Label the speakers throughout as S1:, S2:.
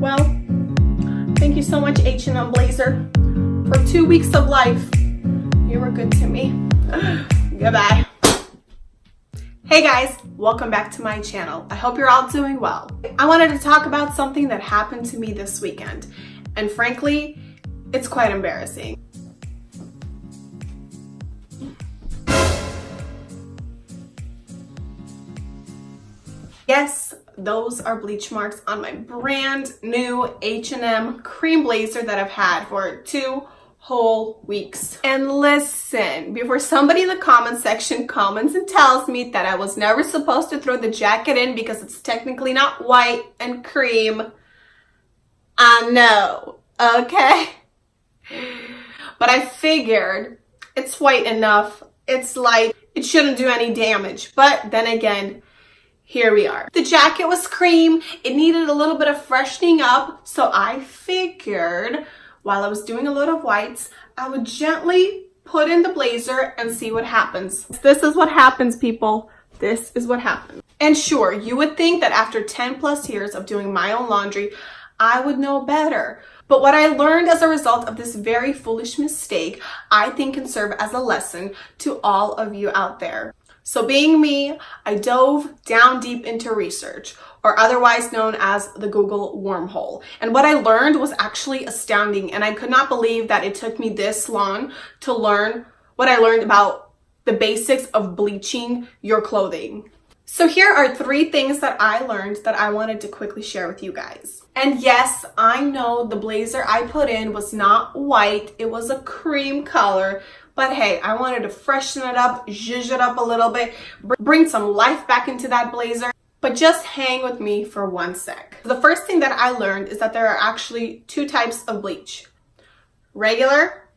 S1: well. Thank you so much, H&M Blazer. For 2 weeks of life, you were good to me. Goodbye. Hey guys, welcome back to my channel. I hope you're all doing well. I wanted to talk about something that happened to me this weekend. And frankly, it's quite embarrassing. Yes, those are bleach marks on my brand new H&M cream blazer that I've had for 2 whole weeks. And listen, before somebody in the comment section comments and tells me that I was never supposed to throw the jacket in because it's technically not white and cream, I know, okay? But I figured it's white enough, it's light, it shouldn't do any damage. But then again, here we are. The jacket was cream. It needed a little bit of freshening up. So I figured while I was doing a load of whites, I would gently put in the blazer and see what happens. This is what happens, people. This is what happens. And sure, you would think that after 10 plus years of doing my own laundry, I would know better. But what I learned as a result of this very foolish mistake, I think can serve as a lesson to all of you out there. So being me, I dove down deep into research, or otherwise known as the Google wormhole. And what I learned was actually astounding, and I could not believe that it took me this long to learn what I learned about the basics of bleaching your clothing. So here are 3 things that I learned that I wanted to quickly share with you guys. And yes, I know the blazer I put in was not white, it was a cream color. But hey, I wanted to freshen it up, zhuzh it up a little bit, bring some life back into that blazer. But just hang with me for 1 sec. The first thing that I learned is that there are actually 2 types of bleach: regular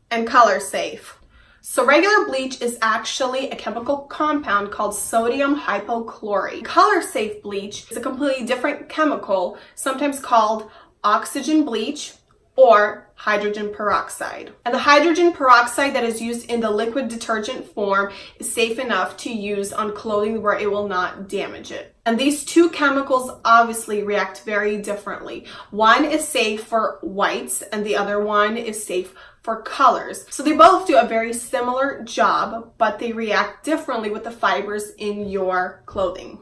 S1: and color safe. So regular bleach is actually a chemical compound called sodium hypochlorite. Color safe bleach is a completely different chemical, sometimes called oxygen bleach or hydrogen peroxide. And the hydrogen peroxide that is used in the liquid detergent form is safe enough to use on clothing where it will not damage it. And these 2 chemicals obviously react very differently. One is safe for whites and the other one is safe for colors. So they both do a very similar job, but they react differently with the fibers in your clothing.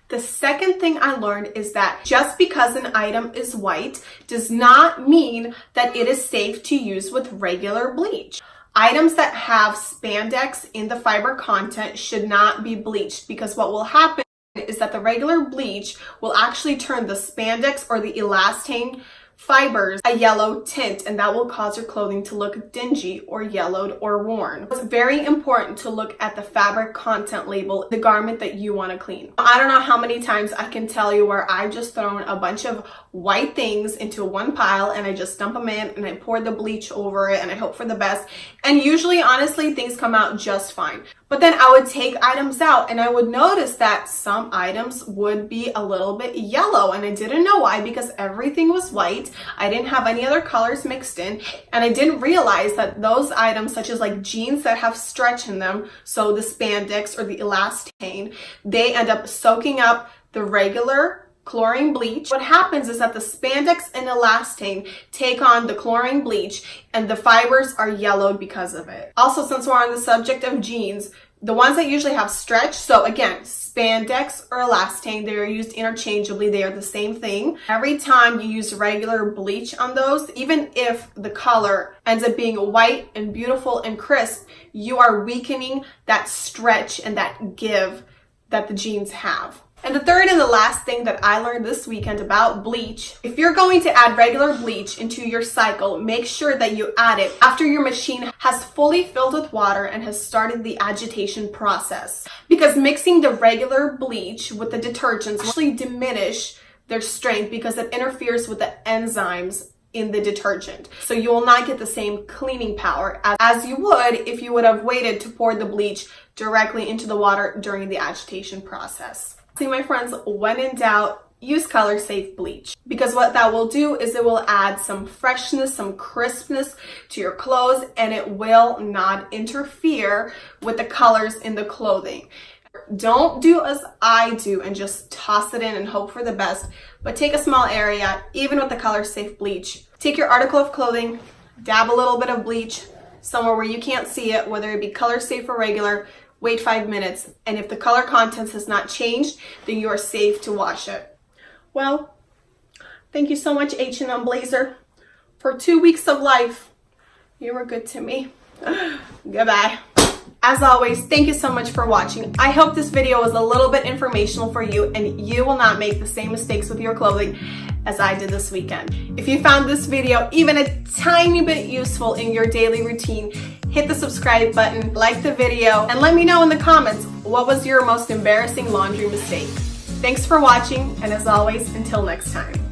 S1: The second thing I learned is that just because an item is white does not mean that it is safe to use with regular bleach. Items that have spandex in the fiber content should not be bleached, because what will happen is that the regular bleach will actually turn the spandex or the elastane fibers a yellow tint, and that will cause your clothing to look dingy or yellowed or worn. It's very important to look at the fabric content label, the garment that you want to clean. I don't know how many times I can tell you where I've just thrown a bunch of white things into one pile and I just dump them in and I pour the bleach over it and I hope for the best. And usually, honestly, things come out just fine. But then I would take items out and I would notice that some items would be a little bit yellow, and I didn't know why, because everything was white. I didn't have any other colors mixed in, and I didn't realize that those items, such as like jeans that have stretch in them, so the spandex or the elastane, they end up soaking up the regular chlorine bleach. What happens is that the spandex and elastane take on the chlorine bleach and the fibers are yellowed because of it. Also, since we're on the subject of jeans, the ones that usually have stretch, so again, spandex or elastane, they are used interchangeably, they are the same thing. Every time you use regular bleach on those, even if the color ends up being white and beautiful and crisp, you are weakening that stretch and that give that the jeans have. And the third and the last thing that I learned this weekend about bleach, if you're going to add regular bleach into your cycle, make sure that you add it after your machine has fully filled with water and has started the agitation process. Because mixing the regular bleach with the detergents will actually diminish their strength because it interferes with the enzymes in the detergent. So you will not get the same cleaning power as you would if you would have waited to pour the bleach directly into the water during the agitation process. See, my friends, when in doubt, use color safe bleach, because what that will do is it will add some freshness, some crispness to your clothes, and it will not interfere with the colors in the clothing. Don't do as I do and just toss it in and hope for the best, but take a small area, even with the color safe bleach. Take your article of clothing, dab a little bit of bleach somewhere where you can't see it, whether it be color safe or regular, wait 5 minutes, and if the color contents has not changed, then you are safe to wash it. Well, thank you so much, H&M Blazer. For 2 weeks of life, you were good to me. Goodbye. As always, thank you so much for watching. I hope this video was a little bit informational for you and you will not make the same mistakes with your clothing as I did this weekend. If you found this video even a tiny bit useful in your daily routine, hit the subscribe button, like the video, and let me know in the comments what was your most embarrassing laundry mistake. Thanks for watching, and as always, until next time.